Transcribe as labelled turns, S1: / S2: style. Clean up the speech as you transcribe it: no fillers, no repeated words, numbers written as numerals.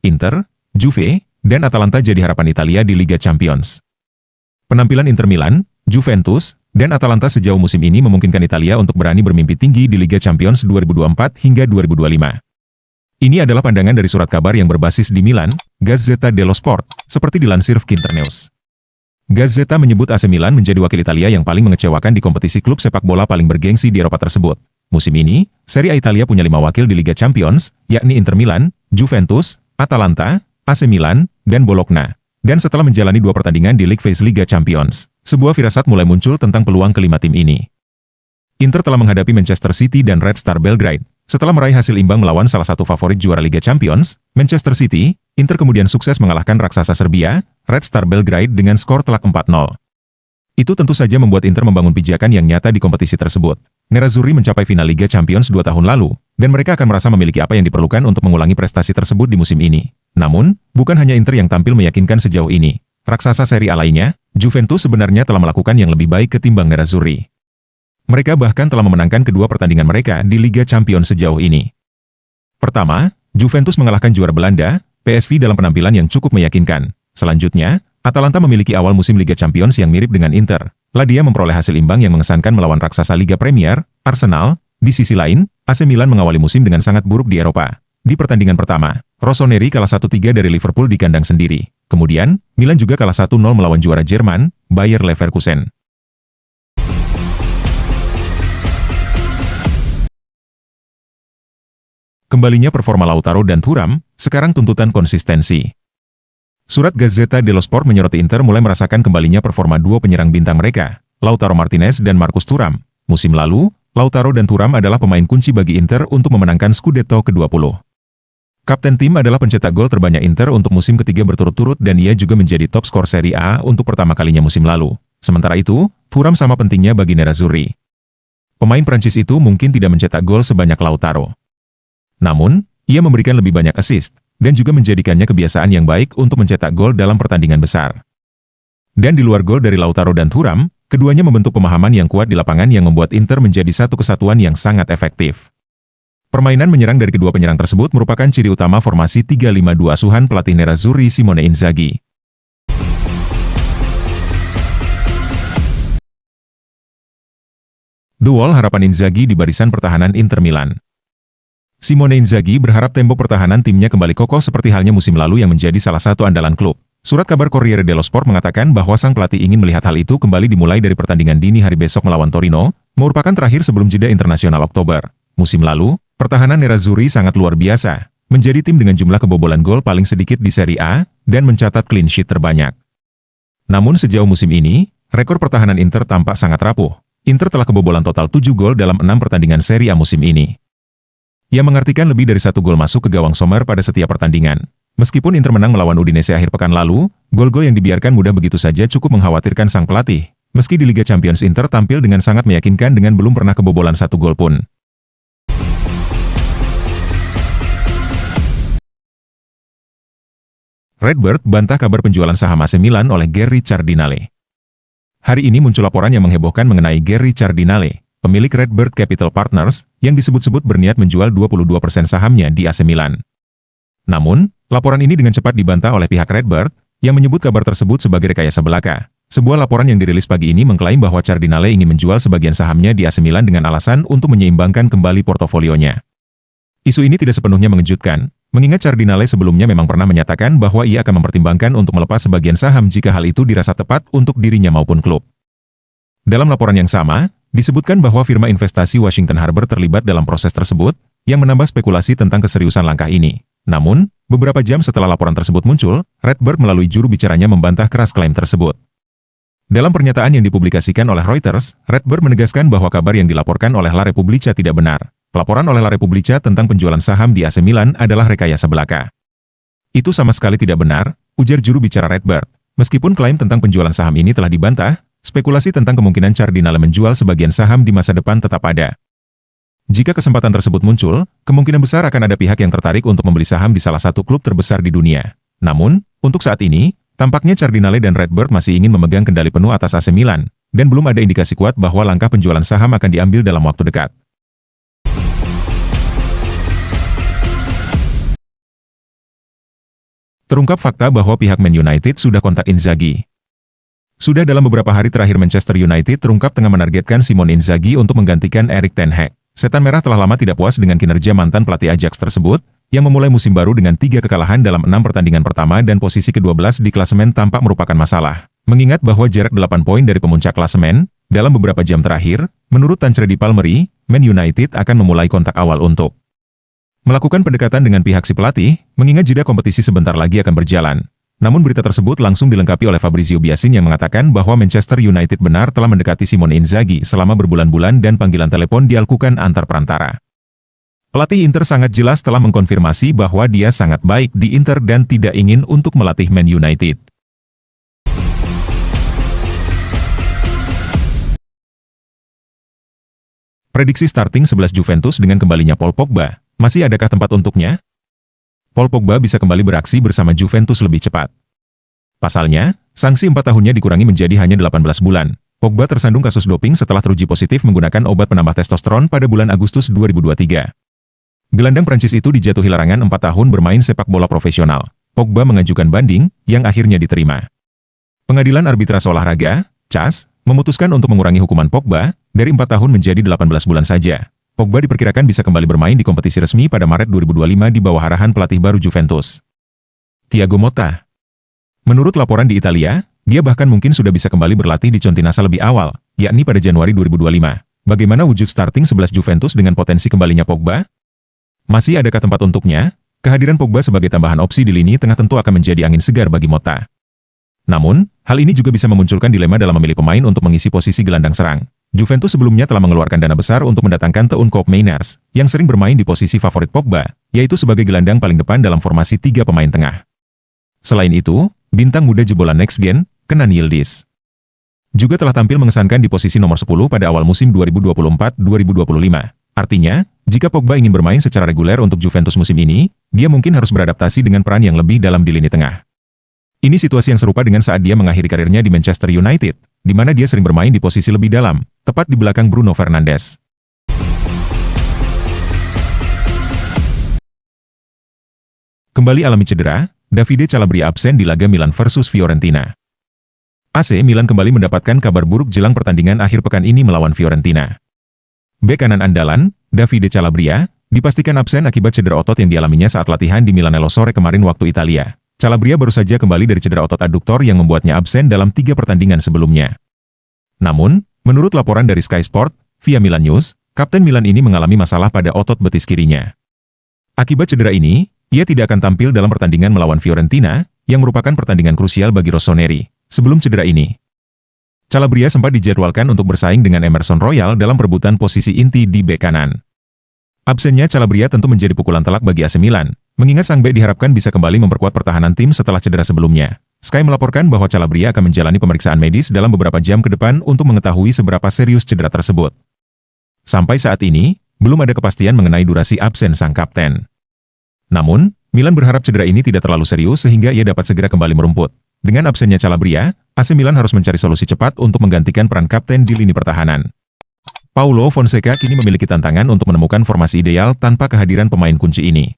S1: Inter, Juve, dan Atalanta jadi harapan Italia di Liga Champions. Penampilan Inter Milan, Juventus, dan Atalanta sejauh musim ini memungkinkan Italia untuk berani bermimpi tinggi di Liga Champions 2024 hingga 2025. Ini adalah pandangan dari surat kabar yang berbasis di Milan, Gazzetta dello Sport, seperti dilansir Internews. Gazzetta menyebut AC Milan menjadi wakil Italia yang paling mengecewakan di kompetisi klub sepak bola paling bergengsi di Eropa tersebut. Musim ini, Serie A Italia punya 5 wakil di Liga Champions, yakni Inter Milan, Juventus, Atalanta, AC Milan, dan Bologna. Dan setelah menjalani 2 pertandingan di League Phase Liga Champions, sebuah firasat mulai muncul tentang peluang kelima tim ini. Inter telah menghadapi Manchester City dan Red Star Belgrade. Setelah meraih hasil imbang melawan salah satu favorit juara Liga Champions, Manchester City, Inter kemudian sukses mengalahkan raksasa Serbia, Red Star Belgrade dengan skor telak 4-0. Itu tentu saja membuat Inter membangun pijakan yang nyata di kompetisi tersebut. Nerazzurri mencapai final Liga Champions 2 tahun lalu, dan mereka akan merasa memiliki apa yang diperlukan untuk mengulangi prestasi tersebut di musim ini. Namun, bukan hanya Inter yang tampil meyakinkan sejauh ini. Raksasa Serie A lainnya, Juventus sebenarnya telah melakukan yang lebih baik ketimbang Nerazzurri. Mereka bahkan telah memenangkan kedua pertandingan mereka di Liga Champions sejauh ini. Pertama, Juventus mengalahkan juara Belanda, PSV dalam penampilan yang cukup meyakinkan. Selanjutnya, Atalanta memiliki awal musim Liga Champions yang mirip dengan Inter. Ladia memperoleh hasil imbang yang mengesankan melawan raksasa Liga Premier, Arsenal. Di sisi lain, AC Milan mengawali musim dengan sangat buruk di Eropa. Di pertandingan pertama, Rossoneri kalah 1-3 dari Liverpool di kandang sendiri. Kemudian, Milan juga kalah 1-0 melawan juara Jerman, Bayer Leverkusen. Kembalinya performa Lautaro dan Thuram, sekarang tuntutan konsistensi. Surat Gazzetta dello Sport menyoroti Inter mulai merasakan kembalinya performa dua penyerang bintang mereka, Lautaro Martinez dan Marcus Thuram. Musim lalu, Lautaro dan Thuram adalah pemain kunci bagi Inter untuk memenangkan Scudetto ke-20. Kapten tim adalah pencetak gol terbanyak Inter untuk musim ketiga berturut-turut dan ia juga menjadi top skor Serie A untuk pertama kalinya musim lalu. Sementara itu, Thuram sama pentingnya bagi Nerazzurri. Pemain Prancis itu mungkin tidak mencetak gol sebanyak Lautaro. Namun, ia memberikan lebih banyak assist, dan juga menjadikannya kebiasaan yang baik untuk mencetak gol dalam pertandingan besar. Dan di luar gol dari Lautaro dan Thuram, keduanya membentuk pemahaman yang kuat di lapangan yang membuat Inter menjadi satu kesatuan yang sangat efektif. Permainan menyerang dari kedua penyerang tersebut merupakan ciri utama formasi 3-5-2 asuhan pelatih Nerazzurri Simone Inzaghi. Duel harapan Inzaghi di barisan pertahanan Inter Milan. Simone Inzaghi berharap tembok pertahanan timnya kembali kokoh seperti halnya musim lalu yang menjadi salah satu andalan klub. Surat kabar Corriere dello Sport mengatakan bahwa sang pelatih ingin melihat hal itu kembali dimulai dari pertandingan dini hari besok melawan Torino, merupakan terakhir sebelum jeda internasional Oktober. Musim lalu, pertahanan Nerazzurri sangat luar biasa, menjadi tim dengan jumlah kebobolan gol paling sedikit di Serie A, dan mencatat clean sheet terbanyak. Namun sejauh musim ini, rekor pertahanan Inter tampak sangat rapuh. Inter telah kebobolan total 7 gol dalam 6 pertandingan Serie A musim ini. Yang mengartikan lebih dari 1 gol masuk ke gawang Sommer pada setiap pertandingan. Meskipun Inter menang melawan Udinese akhir pekan lalu, gol-gol yang dibiarkan mudah begitu saja cukup mengkhawatirkan sang pelatih. Meski di Liga Champions Inter tampil dengan sangat meyakinkan dengan belum pernah kebobolan 1 gol pun. Redbird bantah kabar penjualan saham AC Milan oleh Gary Cardinale. Hari ini muncul laporan yang menghebohkan mengenai Gary Cardinale, pemilik Redbird Capital Partners, yang disebut-sebut berniat menjual 22% sahamnya di AC Milan. Namun, laporan ini dengan cepat dibantah oleh pihak Redbird, yang menyebut kabar tersebut sebagai rekayasa belaka. Sebuah laporan yang dirilis pagi ini mengklaim bahwa Cardinale ingin menjual sebagian sahamnya di AC Milan dengan alasan untuk menyeimbangkan kembali portofolionya. Isu ini tidak sepenuhnya mengejutkan, mengingat Cardinale sebelumnya memang pernah menyatakan bahwa ia akan mempertimbangkan untuk melepas sebagian saham jika hal itu dirasa tepat untuk dirinya maupun klub. Dalam laporan yang sama, disebutkan bahwa firma investasi Washington Harbour terlibat dalam proses tersebut, yang menambah spekulasi tentang keseriusan langkah ini. Namun, beberapa jam setelah laporan tersebut muncul, Redbird melalui juru bicaranya membantah keras klaim tersebut. Dalam pernyataan yang dipublikasikan oleh Reuters, Redbird menegaskan bahwa kabar yang dilaporkan oleh La Repubblica tidak benar. Laporan oleh La Repubblica tentang penjualan saham di AC Milan adalah rekayasa belaka. Itu sama sekali tidak benar, ujar juru bicara Redbird. Meskipun klaim tentang penjualan saham ini telah dibantah, spekulasi tentang kemungkinan Cardinale menjual sebagian saham di masa depan tetap ada. Jika kesempatan tersebut muncul, kemungkinan besar akan ada pihak yang tertarik untuk membeli saham di salah satu klub terbesar di dunia. Namun, untuk saat ini, tampaknya Cardinale dan Redbird masih ingin memegang kendali penuh atas AC Milan, dan belum ada indikasi kuat bahwa langkah penjualan saham akan diambil dalam waktu dekat. Terungkap fakta bahwa pihak Man United sudah kontak Inzaghi. Sudah dalam beberapa hari terakhir Manchester United terungkap tengah menargetkan Simone Inzaghi untuk menggantikan Erik ten Hag. Setan Merah telah lama tidak puas dengan kinerja mantan pelatih Ajax tersebut, yang memulai musim baru dengan 3 kekalahan dalam 6 pertandingan pertama dan posisi ke-12 di klasemen tampak merupakan masalah. Mengingat bahwa jarak 8 poin dari pemuncak klasemen, dalam beberapa jam terakhir, menurut Tancredi Palmeri, Man United akan memulai kontak awal untuk melakukan pendekatan dengan pihak si pelatih, mengingat jeda kompetisi sebentar lagi akan berjalan. Namun berita tersebut langsung dilengkapi oleh Fabrizio Biasin yang mengatakan bahwa Manchester United benar telah mendekati Simone Inzaghi selama berbulan-bulan dan panggilan telepon dilakukan antar perantara. Pelatih Inter sangat jelas telah mengkonfirmasi bahwa dia sangat baik di Inter dan tidak ingin untuk melatih Man United. Prediksi starting 11 Juventus dengan kembalinya Paul Pogba. Masih adakah tempat untuknya? Paul Pogba bisa kembali beraksi bersama Juventus lebih cepat. Pasalnya, sanksi 4 tahunnya dikurangi menjadi hanya 18 bulan. Pogba tersandung kasus doping setelah teruji positif menggunakan obat penambah testosteron pada bulan Agustus 2023. Gelandang Prancis itu dijatuhi larangan 4 tahun bermain sepak bola profesional. Pogba mengajukan banding, yang akhirnya diterima. Pengadilan Arbitrase Olahraga, CAS, memutuskan untuk mengurangi hukuman Pogba dari 4 tahun menjadi 18 bulan saja. Pogba diperkirakan bisa kembali bermain di kompetisi resmi pada Maret 2025 di bawah arahan pelatih baru Juventus, Thiago Motta. Menurut laporan di Italia, dia bahkan mungkin sudah bisa kembali berlatih di Continassa lebih awal, yakni pada Januari 2025. Bagaimana wujud starting 11 Juventus dengan potensi kembalinya Pogba? Masih adakah tempat untuknya? Kehadiran Pogba sebagai tambahan opsi di lini tengah tentu akan menjadi angin segar bagi Motta. Namun, hal ini juga bisa memunculkan dilema dalam memilih pemain untuk mengisi posisi gelandang serang. Juventus sebelumnya telah mengeluarkan dana besar untuk mendatangkan Teun Koopmeiners, yang sering bermain di posisi favorit Pogba, yaitu sebagai gelandang paling depan dalam formasi 3 pemain tengah. Selain itu, bintang muda jebolan Next Gen, Kenan Yildiz, juga telah tampil mengesankan di posisi nomor 10 pada awal musim 2024-2025. Artinya, jika Pogba ingin bermain secara reguler untuk Juventus musim ini, dia mungkin harus beradaptasi dengan peran yang lebih dalam di lini tengah. Ini situasi yang serupa dengan saat dia mengakhiri karirnya di Manchester United, di mana dia sering bermain di posisi lebih dalam, tepat di belakang Bruno Fernandes. Kembali alami cedera, Davide Calabria absen di laga Milan versus Fiorentina. AC Milan kembali mendapatkan kabar buruk jelang pertandingan akhir pekan ini melawan Fiorentina. Bek kanan andalan, Davide Calabria, dipastikan absen akibat cedera otot yang dialaminya saat latihan di Milanello sore kemarin waktu Italia. Calabria baru saja kembali dari cedera otot aduktor yang membuatnya absen dalam 3 pertandingan sebelumnya. Namun, menurut laporan dari Sky Sport, via Milan News, Kapten Milan ini mengalami masalah pada otot betis kirinya. Akibat cedera ini, ia tidak akan tampil dalam pertandingan melawan Fiorentina, yang merupakan pertandingan krusial bagi Rossoneri. Sebelum cedera ini, Calabria sempat dijadwalkan untuk bersaing dengan Emerson Royal dalam perebutan posisi inti di bek kanan. Absennya Calabria tentu menjadi pukulan telak bagi AC Milan, mengingat sang bek diharapkan bisa kembali memperkuat pertahanan tim setelah cedera sebelumnya. Sky melaporkan bahwa Calabria akan menjalani pemeriksaan medis dalam beberapa jam ke depan untuk mengetahui seberapa serius cedera tersebut. Sampai saat ini, belum ada kepastian mengenai durasi absen sang kapten. Namun, Milan berharap cedera ini tidak terlalu serius sehingga ia dapat segera kembali merumput. Dengan absennya Calabria, AC Milan harus mencari solusi cepat untuk menggantikan peran kapten di lini pertahanan. Paulo Fonseca kini memiliki tantangan untuk menemukan formasi ideal tanpa kehadiran pemain kunci ini.